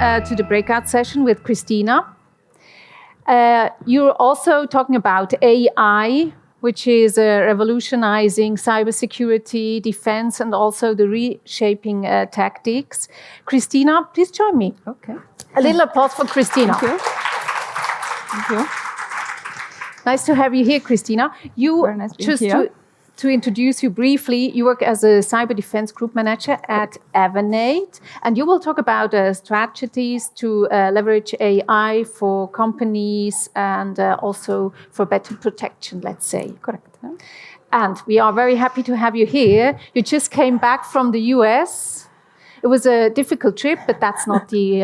to the breakout session with Kristina. You're also talking about AI, which is revolutionizing cybersecurity, defense, and also the reshaping tactics. Kristina, please join me. Okay. A little applause for Kristina. Thank you. Thank you. Nice to have you here, Kristina. Very nice being here. To introduce you briefly, you work as a cyber defense group manager at Avanade, and you will talk about strategies to leverage AI for companies and also for better protection, let's say. Correct. Yeah. And we are very happy to have you here. You just came back from the US. It was a difficult trip, but that's not the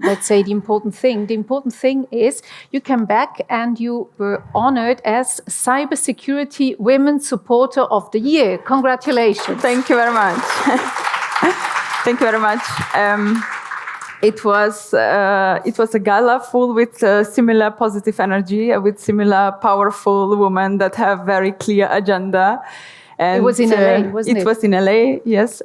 let's say, the important thing. The important thing is you came back and you were honored as Cybersecurity Women Supporter of the Year. Congratulations. Thank you very much. Thank you very much. It was a gala full with similar positive energy, with similar powerful women that have very clear agenda. And it was in LA, wasn't it? It was in LA, yes.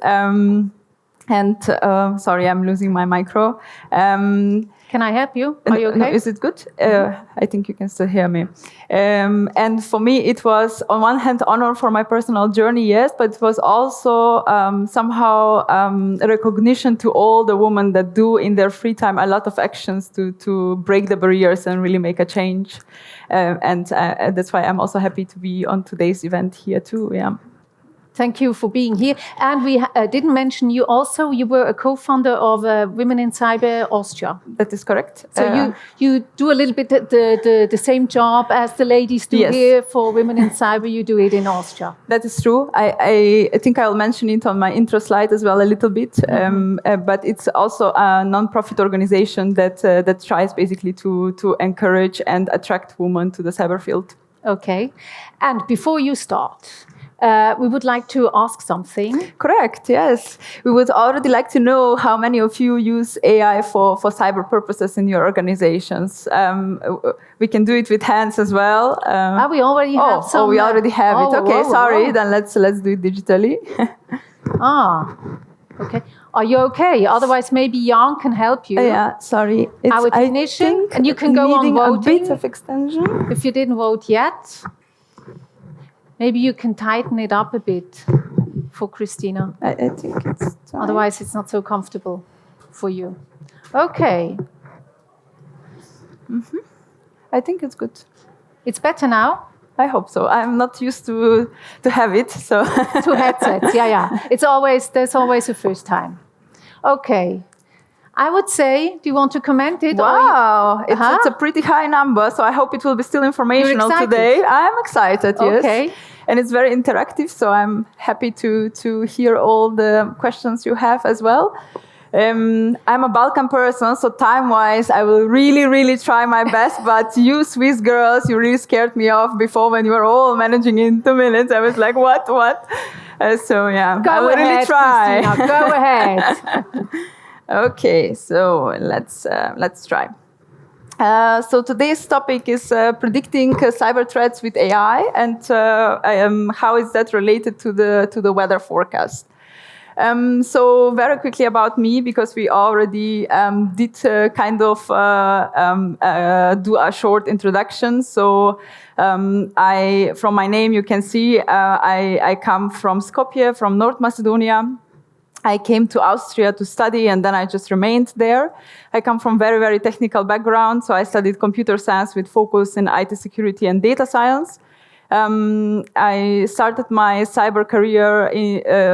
Sorry, I'm losing my micro. Can I help you? Are you okay? No, is it good? I think you can still hear me. And for me, it was on one hand honor for my personal journey, yes, but it was also somehow a recognition to all the women that do in their free time a lot of actions to break the barriers and really make a change. And that's why I'm also happy to be on today's event here too. Yeah. Thank you for being here. And we didn't mention you also. You were a co-founder of Women in Cyber Austria. That is correct. So you do a little bit the same job as the ladies do yes. here for Women in Cyber. You do it in Austria. That is true. I think I'll mention it on my intro slide as well a little bit. Mm-hmm. But it's also a non-profit organization that tries basically to encourage and attract women to the cyber field. Okay. And before you start, we would like to ask something. Correct, yes. We would already like to know how many of you use AI for cyber purposes in your organizations. We can do it with hands as well. We already have some. Oh, we already have it. Okay, sorry. Whoa. Then let's do it digitally. Okay. Are you okay? Otherwise, maybe Jan can help you. Yeah, sorry. It's our technician, and you can go on voting. A bit of extension. If you didn't vote yet. Maybe you can tighten it up a bit for Kristina. I think it's time. Otherwise, it's not so comfortable for you. Okay. Mm-hmm. I think it's good. It's better now? I hope so. I'm not used to have it, so. Two headsets, yeah. There's always a first time. Okay. I would say, do you want to comment it? Wow, it's a pretty high number, so I hope it will be still informational today. I'm excited, yes. Okay. And it's very interactive, so I'm happy to hear all the questions you have as well. I'm a Balkan person, so time-wise, I will really, really try my best, but you Swiss girls, you really scared me off before when you were all managing in 2 minutes. I was like, what? So yeah, I will really try. Kristina, go ahead. Okay, so let's try. So today's topic is predicting cyber threats with AI, and how is that related to the weather forecast? So very quickly about me, because we already did kind of do a short introduction. So from my name you can see I come from Skopje, from North Macedonia. I came to Austria to study, and then I just remained there. I come from very, very technical background, so I studied computer science with focus in IT security and data science. I started my cyber career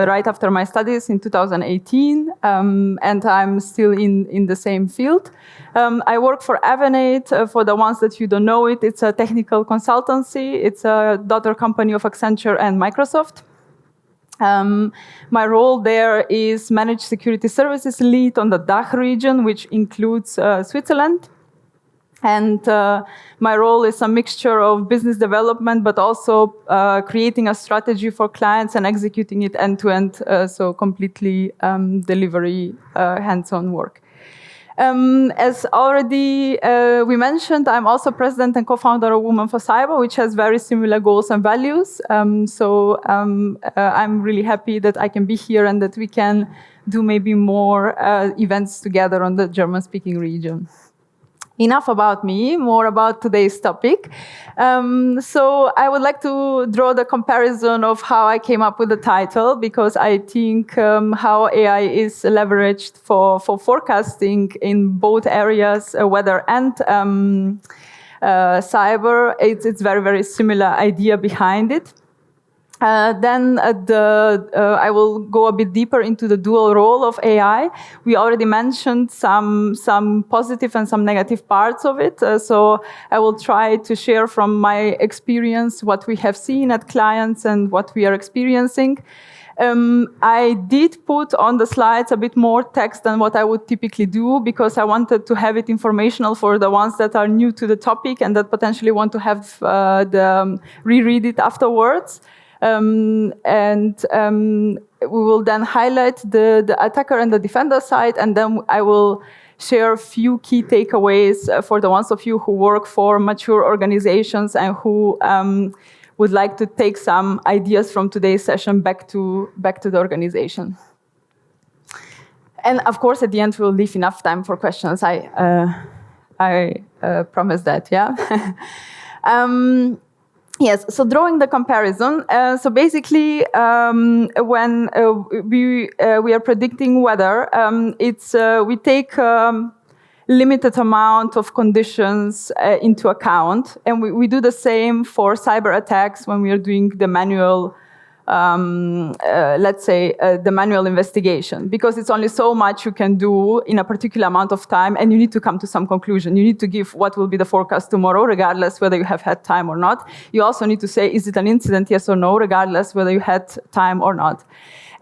right after my studies in 2018, and I'm still in the same field. I work for Avanade. For the ones that you don't know it, it's a technical consultancy. It's a daughter company of Accenture and Microsoft. My role there is Managed Security Services Lead on the DACH region, which includes Switzerland. And my role is a mixture of business development, but also creating a strategy for clients and executing it end-to-end, so completely delivery, hands-on work. As already we mentioned, I'm also president and co-founder of Women for Cyber, which has very similar goals and values. I'm really happy that I can be here and that we can do maybe more events together on the German-speaking region. Enough about me, more about today's topic. So I would like to draw the comparison of how I came up with the title, because I think how AI is leveraged for forecasting in both areas, weather and cyber, it's very, very similar idea behind it. I will go a bit deeper into the dual role of AI. We already mentioned some positive and some negative parts of it. So I will try to share from my experience what we have seen at clients and what we are experiencing. I did put on the slides a bit more text than what I would typically do, because I wanted to have it informational for the ones that are new to the topic and that potentially want to have reread it afterwards. We will then highlight the attacker and the defender side, and then I will share a few key takeaways for the ones of you who work for mature organizations and who would like to take some ideas from today's session back to the organization. And of course, at the end, we'll leave enough time for questions. I promise that, yeah. Yes, so drawing the comparison. So basically, when we are predicting weather, we take limited amount of conditions into account, and we do the same for cyber attacks when we are doing the manual, let's say, the manual investigation, because it's only so much you can do in a particular amount of time, and you need to come to some conclusion. You need to give what will be the forecast tomorrow, regardless whether you have had time or not. You also need to say, is it an incident, yes or no, regardless whether you had time or not.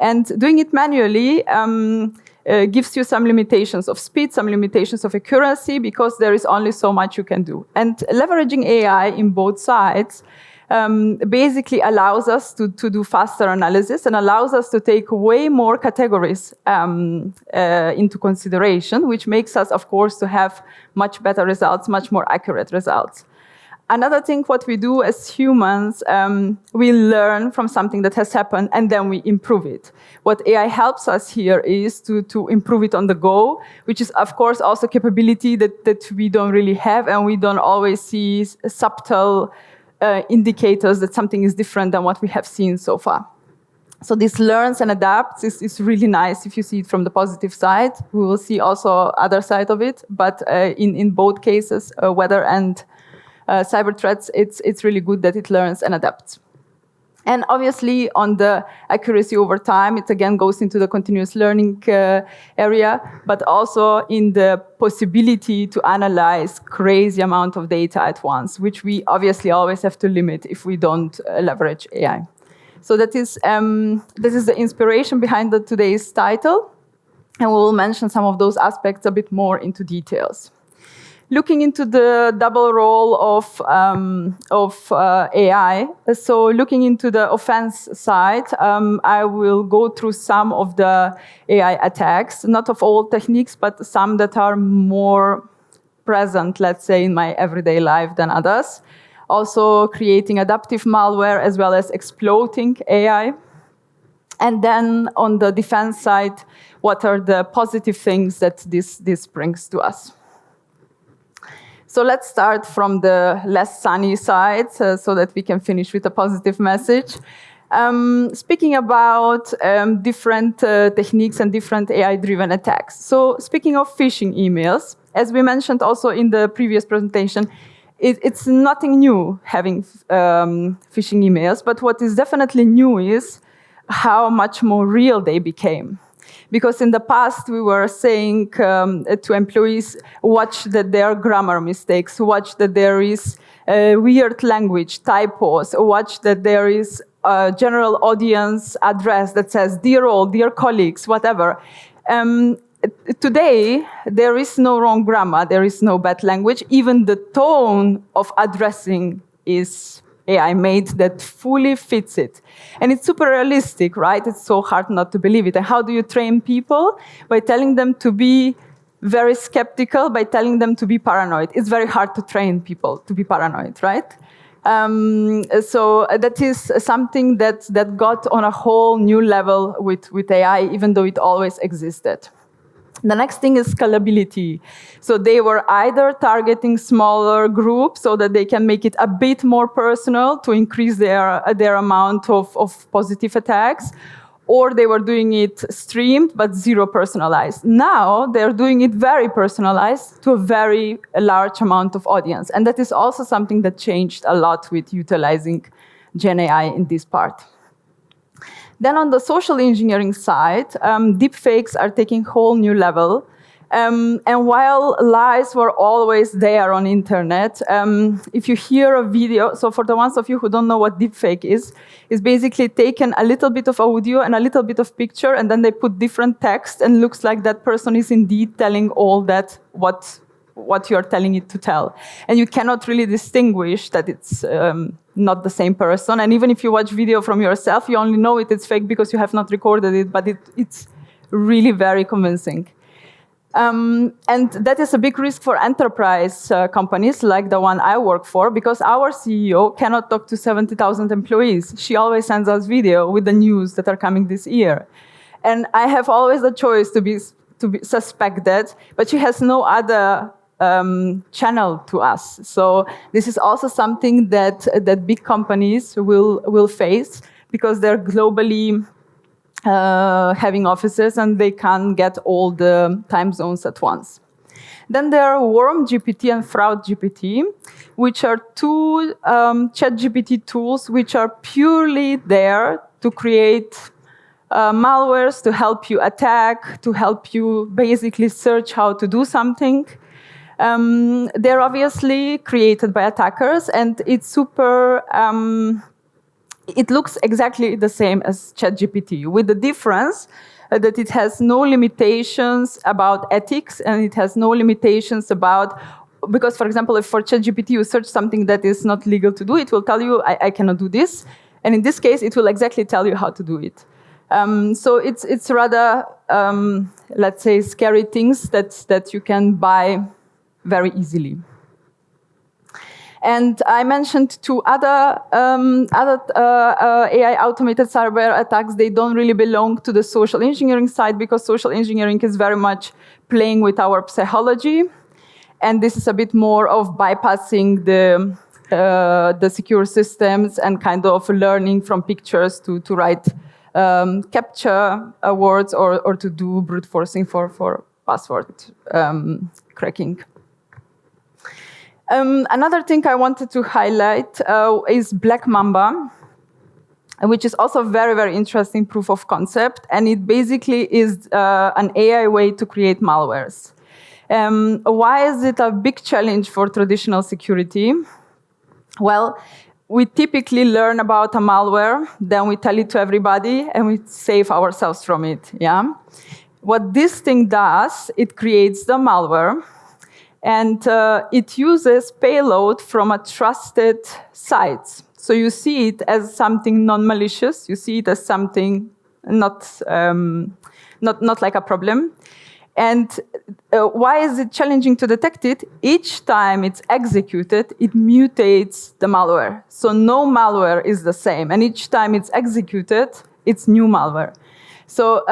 And doing it manually gives you some limitations of speed, some limitations of accuracy, because there is only so much you can do. And leveraging AI in both sides basically allows us to do faster analysis and allows us to take way more categories into consideration, which makes us, of course, to have much better results, much more accurate results. Another thing, what we do as humans, we learn from something that has happened and then we improve it. What AI helps us here is to improve it on the go, which is, of course, also capability that we don't really have, and we don't always see subtle indicators that something is different than what we have seen so far. So this learns and adapts is really nice if you see it from the positive side. We will see also other side of it, but in both cases, weather and cyber threats, it's really good that it learns and adapts. And obviously, on the accuracy over time, it again goes into the continuous learning area, but also in the possibility to analyze crazy amount of data at once, which we obviously always have to limit if we don't leverage AI. So this is the inspiration behind today's title, and we will mention some of those aspects a bit more into details. Looking into the double role of AI, so looking into the offense side, I will go through some of the AI attacks, not of all techniques, but some that are more present, let's say, in my everyday life than others. Also creating adaptive malware as well as exploiting AI. And then on the defense side, what are the positive things that this brings to us? So let's start from the less sunny side so that we can finish with a positive message. Speaking about different techniques and different AI-driven attacks. So speaking of phishing emails, as we mentioned also in the previous presentation, it's nothing new having phishing emails, but what is definitely new is how much more real they became. Because in the past, we were saying to employees, watch that there are grammar mistakes, watch that there is weird language, typos, watch that there is a general audience address that says, dear all, dear colleagues, whatever. Today, there is no wrong grammar, there is no bad language. Even the tone of addressing is AI made that fully fits it. And it's super realistic, right? It's so hard not to believe it. And how do you train people? By telling them to be very skeptical by telling them to be paranoid. It's very hard to train people to be paranoid, right? So that is something that got on a whole new level with AI, even though it always existed. The next thing is scalability. So they were either targeting smaller groups so that they can make it a bit more personal to increase their amount of positive attacks, or they were doing it streamed but zero personalized. Now they're doing it very personalized to a very large amount of audience. And that is also something that changed a lot with utilizing Gen AI in this part. Then on the social engineering side, deepfakes are taking a whole new level. And while lies were always there on internet, if you hear a video, so for the ones of you who don't know what deepfake is basically taken a little bit of audio and a little bit of picture, and then they put different text, and looks like that person is indeed telling all that what you're telling it to tell. And you cannot really distinguish that it's not the same person. And even if you watch video from yourself, you only know it's fake because you have not recorded it, but it's really very convincing. And that is a big risk for enterprise companies like the one I work for, because our CEO cannot talk to 70,000 employees. She always sends us video with the news that are coming this year. And I have always the choice to be suspected, but she has no other channel to us. So this is also something that big companies will face, because they're globally having offices and they can't get all the time zones at once. Then there are Worm GPT and Fraud GPT, which are two ChatGPT tools which are purely there to create malwares, to help you attack, to help you basically search how to do something. They're obviously created by attackers, and it's super... it looks exactly the same as ChatGPT, with the difference that it has no limitations about ethics, and it has no limitations about, because, for example, if for ChatGPT you search something that is not legal to do, it will tell you, I cannot do this. And in this case, it will exactly tell you how to do it. So it's rather, let's say, scary things that you can buy very easily. And I mentioned two other AI automated cyber attacks. They don't really belong to the social engineering side, because social engineering is very much playing with our psychology. And this is a bit more of bypassing the secure systems and kind of learning from pictures to write captcha words or to do brute forcing for password cracking. Another thing I wanted to highlight is Black Mamba, which is also a very, very interesting proof of concept. And it basically is an AI way to create malwares. Why is it a big challenge for traditional security? Well, we typically learn about a malware, then we tell it to everybody, and we save ourselves from it. Yeah. What this thing does, it creates the malware, and it uses payload from a trusted sites. So you see it as something non-malicious. You see it as something not like a problem. And why is it challenging to detect it? Each time it's executed, it mutates the malware. So no malware is the same. And each time it's executed, it's new malware. So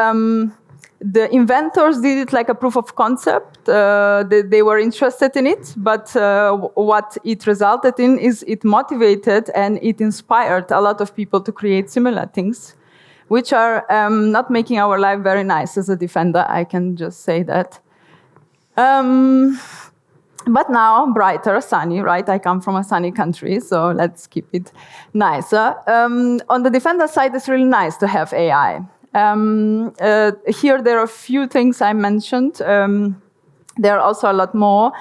the inventors did it like a proof of concept. They were interested in it, but what it resulted in is it motivated and it inspired a lot of people to create similar things, which are not making our life very nice as a defender. I can just say that. But now, brighter, sunny, right? I come from a sunny country, so let's keep it nicer. On the defender side, it's really nice to have AI. Here there are a few things I mentioned. There are also a lot more.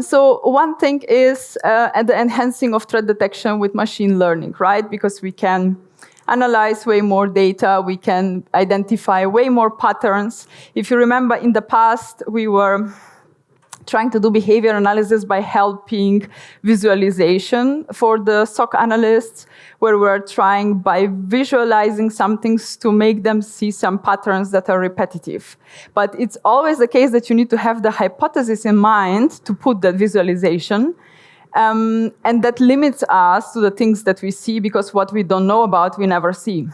So one thing is the enhancing of threat detection with machine learning, right? Because we can analyze way more data, we can identify way more patterns. If you remember, in the past, we were trying to do behavior analysis by helping visualization for the SOC analysts, where we're trying by visualizing some things to make them see some patterns that are repetitive. But it's always the case that you need to have the hypothesis in mind to put that visualization. And that limits us to the things that we see, because what we don't know about, we never see.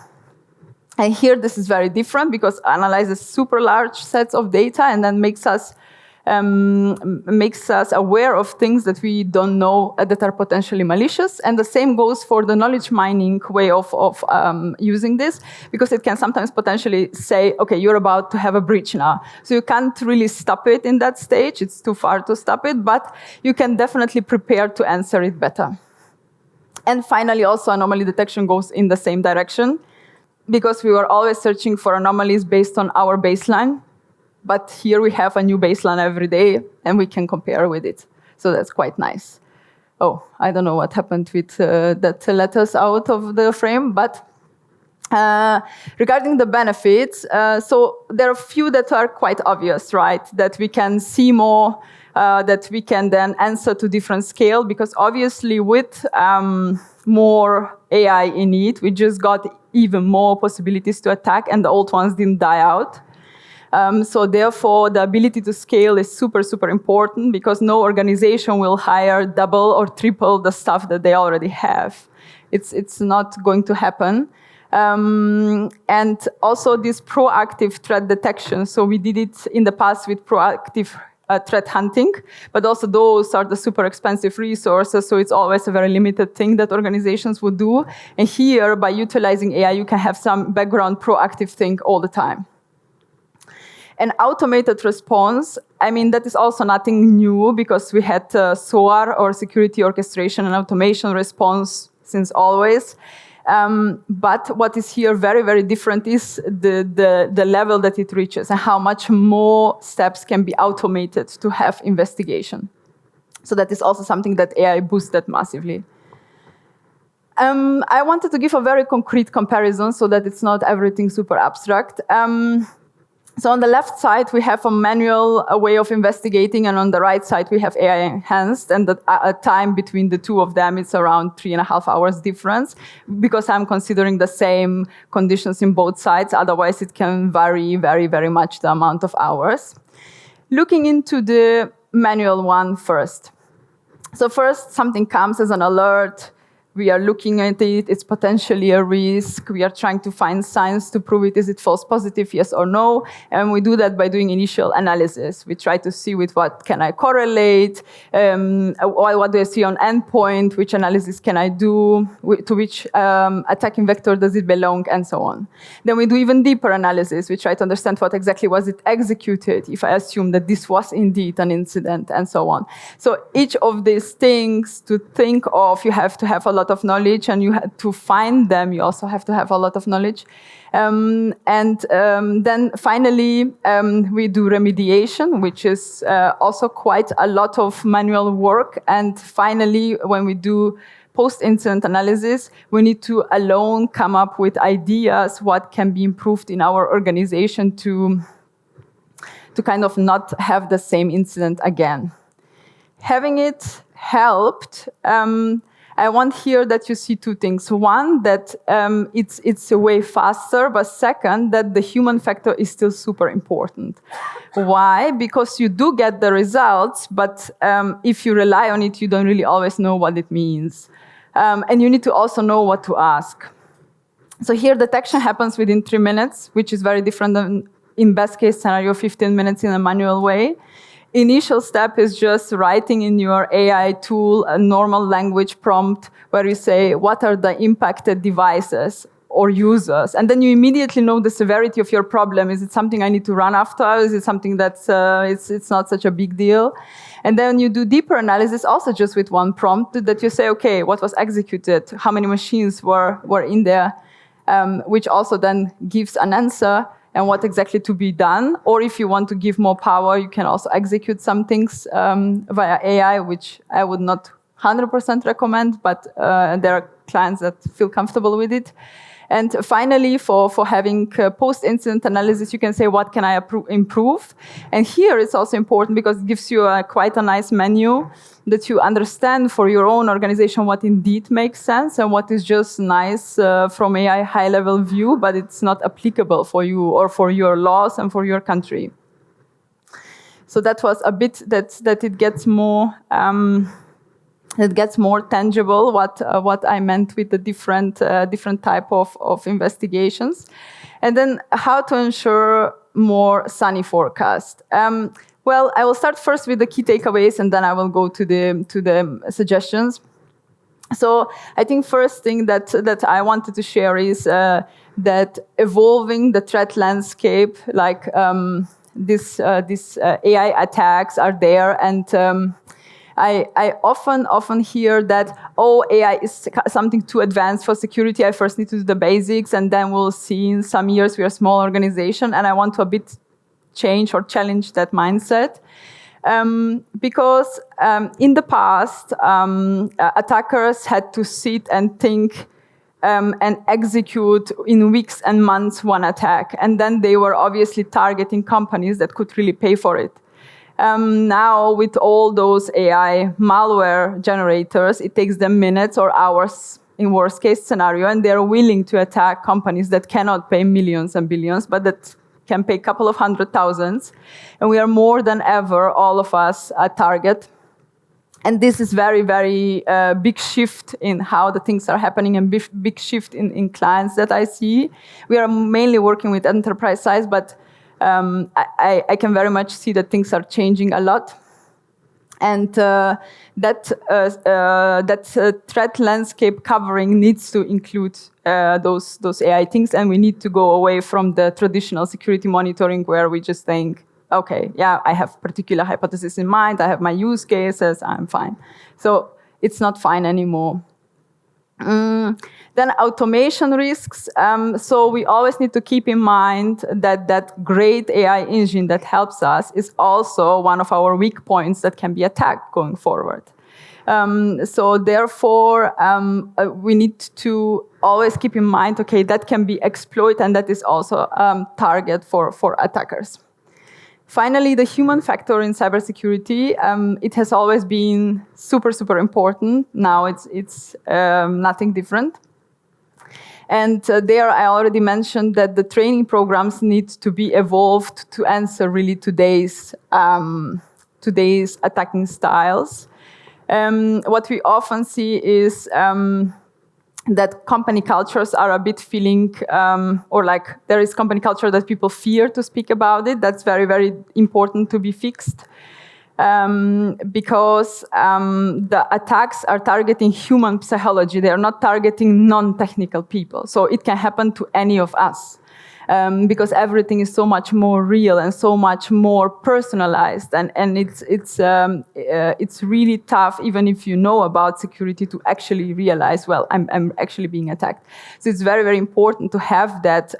And here this is very different, because analyzes super large sets of data and then makes us aware of things that we don't know that are potentially malicious. And the same goes for the knowledge mining way of using this, because it can sometimes potentially say, okay, you're about to have a breach now. So you can't really stop it in that stage. It's too far to stop it, but you can definitely prepare to answer it better. And finally, also anomaly detection goes in the same direction, because we were always searching for anomalies based on our baseline. But here we have a new baseline every day, and we can compare with it. So that's quite nice. Oh, I don't know what happened with that let us out of the frame. But regarding the benefits, so there are a few that are quite obvious, right? That we can see more, that we can then answer to different scale. Because obviously with more AI in it, we just got even more possibilities to attack, and the old ones didn't die out. So therefore, the ability to scale is super, super important, because no organization will hire double or triple the stuff that they already have. It's not going to happen. And also this proactive threat detection. So we did it in the past with proactive threat hunting, but also those are the super expensive resources, so it's always a very limited thing that organizations would do. And here, by utilizing AI, you can have some background proactive thing all the time. An automated response, I mean, that is also nothing new, because we had SOAR, or security orchestration and automation response, since always. But what is here very, very different is the level that it reaches, and how much more steps can be automated to have investigation. So that is also something that AI boosted massively. I wanted to give a very concrete comparison so that it's not everything super abstract. So on the left side, we have a manual way of investigating, and on the right side, we have AI enhanced, and the time between the two of them is around 3.5 hours difference, because I'm considering the same conditions in both sides. Otherwise, it can vary very, very much the amount of hours. Looking into the manual one first. So first, something comes as an alert. We are looking at it, it's potentially a risk. We are trying to find signs to prove it. Is it false positive, yes or no? And we do that by doing initial analysis. We try to see with what can I correlate, what do I see on endpoint, which analysis can I do, to which attacking vector does it belong, and so on. Then we do even deeper analysis. We try to understand what exactly was it executed, if I assume that this was indeed an incident, and so on. So each of these things to think of, you have to have a lot of knowledge, and you have to find them. You also have to have a lot of knowledge. Then finally, we do remediation, which is also quite a lot of manual work. And finally, when we do post-incident analysis, we need to alone come up with ideas what can be improved in our organization to kind of not have the same incident again. Having it helped, I want here that you see two things. One, that it's way faster, but second, that the human factor is still super important. Why? Because you do get the results, but if you rely on it, you don't really always know what it means. And you need to also know what to ask. So here, detection happens within 3 minutes, which is very different than, in best case scenario, 15 minutes in a manual way. Initial step is just writing in your AI tool a normal language prompt where you say, what are the impacted devices or users? And then you immediately know the severity of your problem. Is it something I need to run after? Is it something that's it's not such a big deal? And then you do deeper analysis also just with one prompt that you say, okay, what was executed? How many machines were in there? Which also then gives an answer and what exactly to be done. Or if you want to give more power, you can also execute some things via AI, which I would not 100% recommend, but there are clients that feel comfortable with it. And finally, for having post-incident analysis, you can say, what can I improve? And here it's also important because it gives you quite a nice menu that you understand for your own organization what indeed makes sense and what is just nice from AI high-level view, but it's not applicable for you or for your laws and for your country. So that was a bit that it gets more tangible what I meant with the different type of investigations, and then how to ensure more sunny forecast. Well, I will start first with the key takeaways, and then I will go to the suggestions. So I think first thing that I wanted to share is that evolving the threat landscape, like these AI attacks are there, and I often hear that, oh, AI is something too advanced for security. I first need to do the basics, and then we'll see in some years we're a small organization. And I want to a bit change or challenge that mindset. Because in the past, attackers had to sit and think and execute in weeks and months one attack. And then they were obviously targeting companies that could really pay for it. Now, with all those AI malware generators, it takes them minutes or hours in worst case scenario, and they're willing to attack companies that cannot pay millions and billions, but that can pay a couple of 100,000. And we are more than ever, all of us, a target. And this is very, very big shift in how the things are happening, and big shift in clients that I see. We are mainly working with enterprise size, but I can very much see that things are changing a lot. And that threat landscape covering needs to include those AI things, and we need to go away from the traditional security monitoring where we just think, okay, yeah, I have particular hypothesis in mind, I have my use cases, I'm fine. So it's not fine anymore. Then automation risks. So we always need to keep in mind that great AI engine that helps us is also one of our weak points that can be attacked going forward. So therefore, we need to always keep in mind, okay, that can be exploited, and that is also a target for attackers. Finally, the human factor in cybersecurity, it has always been super, super important. Now it's nothing different. And there I already mentioned that the training programs need to be evolved to answer really today's attacking styles. What we often see is that company cultures are a bit feeling, or like there is company culture that people fear to speak about it. That's very, very important to be fixed. Because the attacks are targeting human psychology. They are not targeting non-technical people. So it can happen to any of us. Because everything is so much more real and so much more personalized, and it's really tough, even if you know about security, to actually realize, well, I'm actually being attacked. So it's very, very important to have that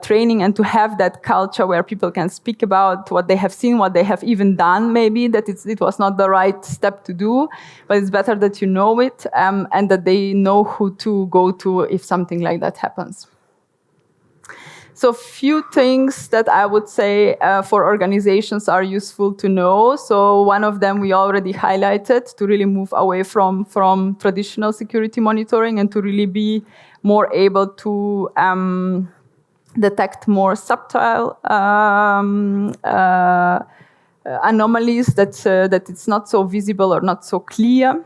training and to have that culture where people can speak about what they have seen, what they have even done, maybe that it was not the right step to do, but it's better that you know it, and that they know who to go to if something like that happens. So few things that I would say for organizations are useful to know. So one of them we already highlighted, to really move away from traditional security monitoring and to really be more able to detect more subtle anomalies that it's not so visible or not so clear.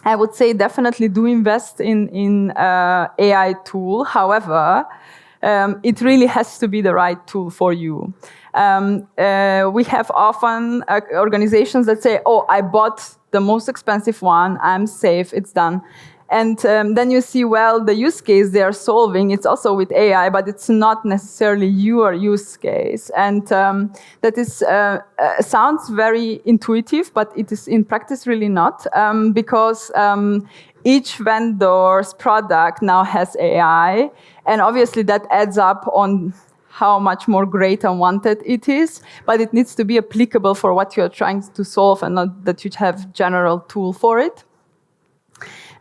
I would say definitely do invest in AI tool. However, it really has to be the right tool for you. We have often organizations that say, oh, I bought the most expensive one, I'm safe, it's done. And then you see, well, the use case they are solving, it's also with AI, but it's not necessarily your use case. And that is sounds very intuitive, but it is in practice really not, because each vendor's product now has AI, and obviously that adds up on how much more great and wanted it is, but it needs to be applicable for what you're trying to solve and not that you have general tool for it.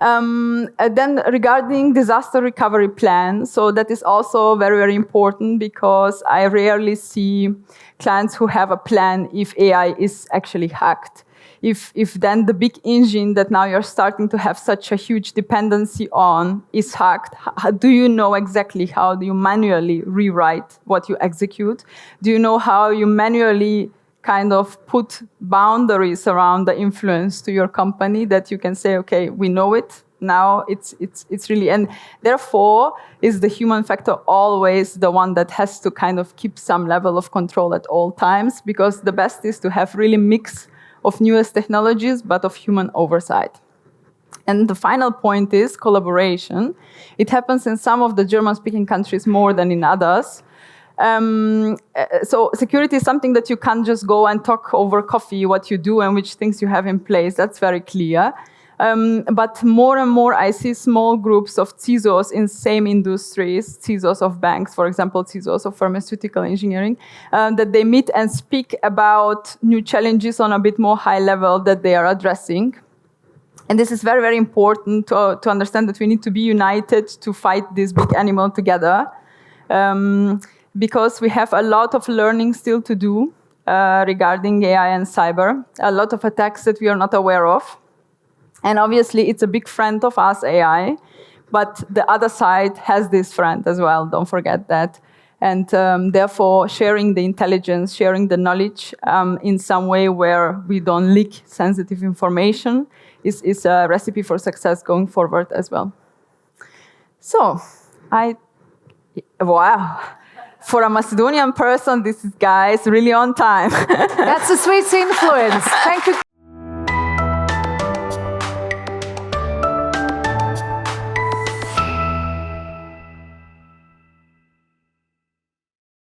Then regarding disaster recovery plan, so that is also very, very important because I rarely see clients who have a plan if AI is actually hacked. If then the big engine that now you're starting to have such a huge dependency on is hacked, do you know exactly how do you manually rewrite what you execute? Do you know how you manually kind of put boundaries around the influence to your company that you can say, okay, we know it, now it's really, and therefore is the human factor always the one that has to kind of keep some level of control at all times, because the best is to have really mix of newest technologies, but of human oversight. And the final point is collaboration. It happens in some of the German-speaking countries more than in others. So security is something that you can't just go and talk over coffee what you do and which things you have in place. That's very clear. But more and more I see small groups of CISOs in same industries, CISOs of banks, for example, CISOs of pharmaceutical engineering, that they meet and speak about new challenges on a bit more high level that they are addressing. And this is very, very important to understand that we need to be united to fight this big animal together. Because we have a lot of learning still to do regarding AI and cyber, a lot of attacks that we are not aware of. And obviously, it's a big friend of us, AI, but the other side has this friend as well, don't forget that. And therefore, sharing the intelligence, sharing the knowledge in some way where we don't leak sensitive information is a recipe for success going forward as well. So, wow. For a Macedonian person, this is, guys, really on time. That's a Swiss influence. Thank you.